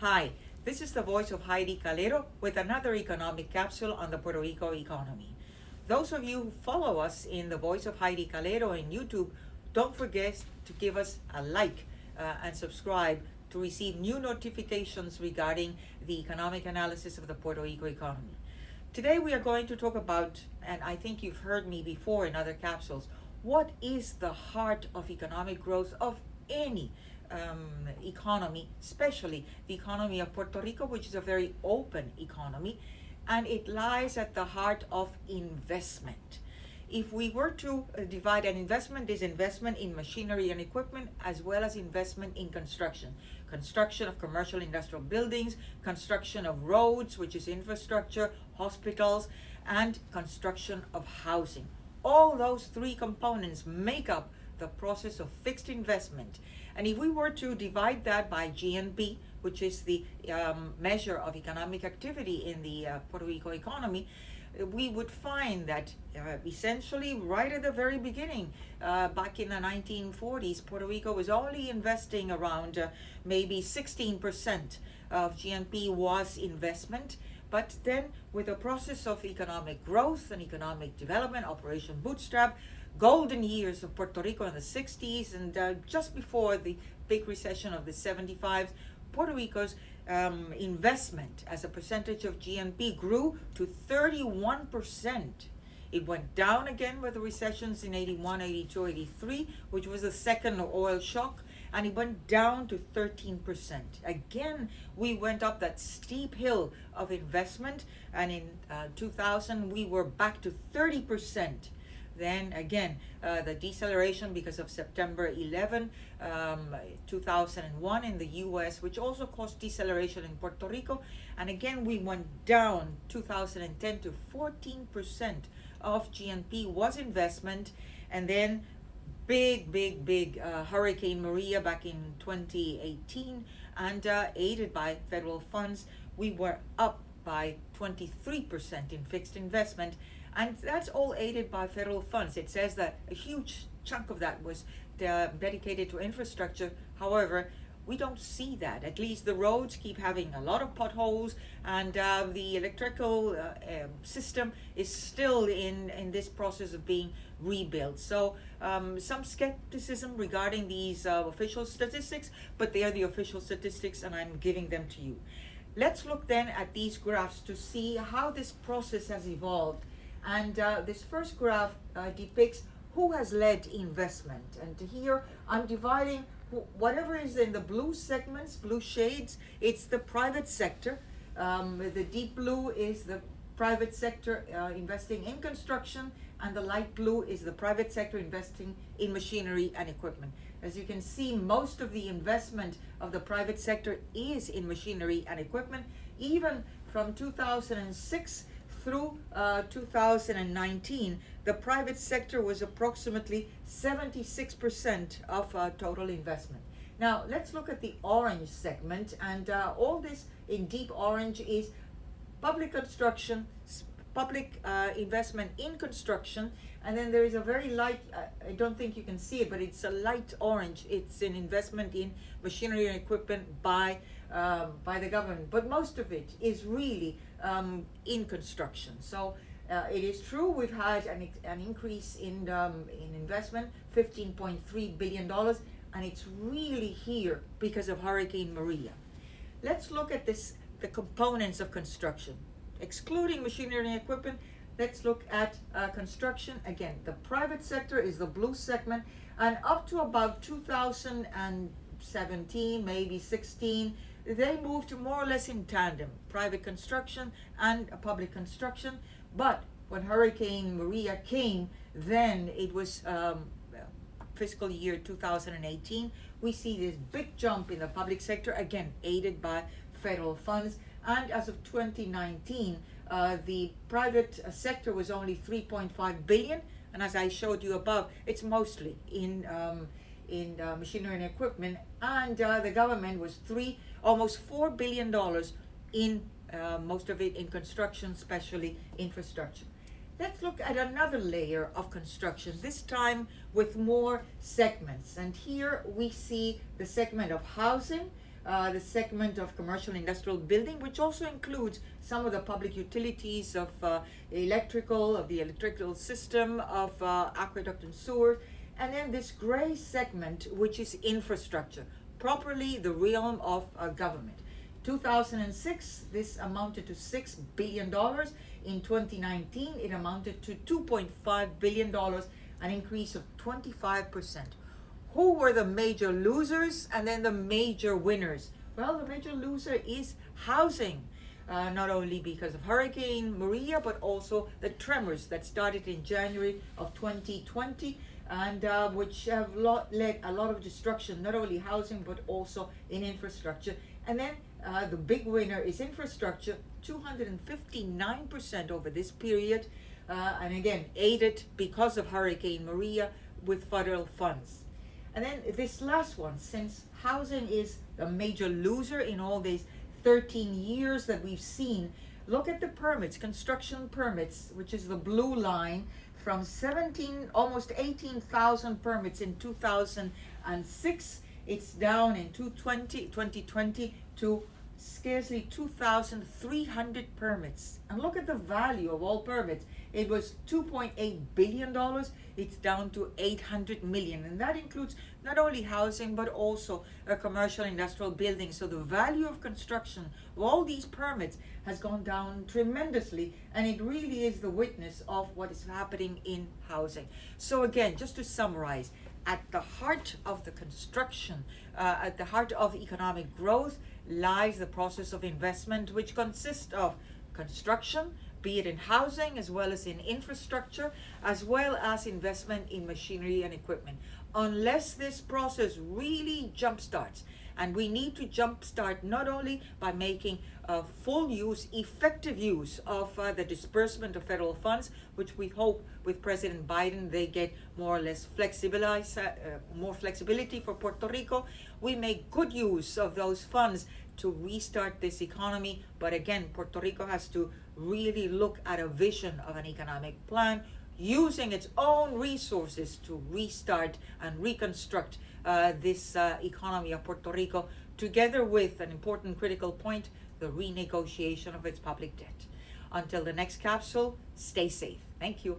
Hi, this is the voice of Heidie Calero with another economic capsule on the Puerto Rico economy. Those of you who follow us in the voice of Heidie Calero in YouTube, don't forget to give us a like and subscribe to receive new notifications regarding the economic analysis of the Puerto Rico economy. Today we are going to talk about, and I think you've heard me before in other capsules, what is the heart of economic growth of any economy, especially the economy of Puerto Rico, which is a very open economy, and it lies at the heart of investment. If we were to divide an investment, is investment in machinery and equipment as well as investment in construction. Construction of commercial industrial buildings, construction of roads, which is infrastructure, hospitals, and construction of housing. All those three components make up the process of fixed investment. And if we were to divide that by GNP, which is the measure of economic activity in the Puerto Rico economy, we would find that essentially right at the very beginning, back in the 1940s, Puerto Rico was only investing around maybe 16% of GNP was investment. But then with the process of economic growth and economic development, Operation Bootstrap, golden years of Puerto Rico in the 60s and just before the big recession of the 75s, Puerto Rico's investment as a percentage of GNP grew to 31%. It went down again with the recessions in 81, 82, 83, which was the second oil shock, and it went down to 13%. Again, we went up that steep hill of investment, and in 2000, we were back to 30%. Then again, the deceleration because of September 11, 2001 in the US, which also caused deceleration in Puerto Rico. And again, we went down 2010 to 14% of GNP was investment. And then big Hurricane Maria back in 2018, and aided by federal funds, we were up by 23% in fixed investment. And that's all aided by federal funds. It says that a huge chunk of that was dedicated to infrastructure. However, we don't see that. At least the roads keep having a lot of potholes, and the electrical system is still in this process of being rebuilt. So some skepticism regarding these official statistics, but they are the official statistics and I'm giving them to you. Let's look then at these graphs to see how this process has evolved. And this first graph depicts who has led investment. And here I'm dividing whatever is in the blue segments, blue shades, it's the private sector. The deep blue is the private sector investing in construction, and the light blue is the private sector investing in machinery and equipment. As you can see, most of the investment of the private sector is in machinery and equipment. Even from 2006 through 2019, the private sector was approximately 76% of total investment. Now, let's look at the orange segment, and all this in deep orange is public construction, public investment in construction, and then there is a very light, I don't think you can see it, but it's a light orange. It's an investment in machinery and equipment by the government, but most of it is really in construction. So it is true we've had an increase in investment, $15.3 billion, and it's really here because of Hurricane Maria. Let's look at the components of construction. Excluding machinery and equipment, let's look at construction. Again, the private sector is the blue segment, and up to about 2017, maybe 16, they moved to more or less in tandem, private construction and public construction. But when Hurricane Maria came, then it was fiscal year 2018, we see this big jump in the public sector, again aided by federal funds. And as of 2019, the private sector was only 3.5 billion, and as I showed you above, it's mostly in machinery and equipment, and the government was almost $4 billion in most of it in construction, especially infrastructure. Let's look at another layer of construction, this time with more segments. And here we see the segment of housing, the segment of commercial industrial building, which also includes some of the public utilities of the electrical system, of aqueduct and sewer, and then this gray segment, which is infrastructure, properly the realm of government. 2006, this amounted to $6 billion. In 2019, it amounted to $2.5 billion, an increase of 25%. Who were the major losers and then the major winners? Well, the major loser is housing, not only because of Hurricane Maria, but also the tremors that started in January of 2020 and which have led a lot of destruction, not only housing, but also in infrastructure. And then the big winner is infrastructure, 259% over this period, and again, aided because of Hurricane Maria with federal funds. And then this last one, since housing is the major loser in all these 13 years that we've seen, look at the permits, construction permits, which is the blue line, from 17, almost 18,000 permits in 2006. It's down in 2020 to scarcely 2,300 permits. And look at the value of all permits. It was $2.8 billion. It's down to 800 million. And that includes not only housing, but also a commercial industrial building. So the value of construction of all these permits has gone down tremendously. And it really is the witness of what is happening in housing. So again, just to summarize, at the heart of the construction, at the heart of economic growth, lies the process of investment, which consists of construction, be it in housing as well as in infrastructure, as well as investment in machinery and equipment. Unless this process really jumpstarts, and we need to jumpstart not only by making full use, effective use of the disbursement of federal funds, which we hope with President Biden they get more or less more flexibility for Puerto Rico. We make good use of those funds to restart this economy. But again, Puerto Rico has to really look at a vision of an economic plan, using its own resources to restart and reconstruct this economy of Puerto Rico, together with an important critical point, the renegotiation of its public debt. Until the next capsule, stay safe. Thank you.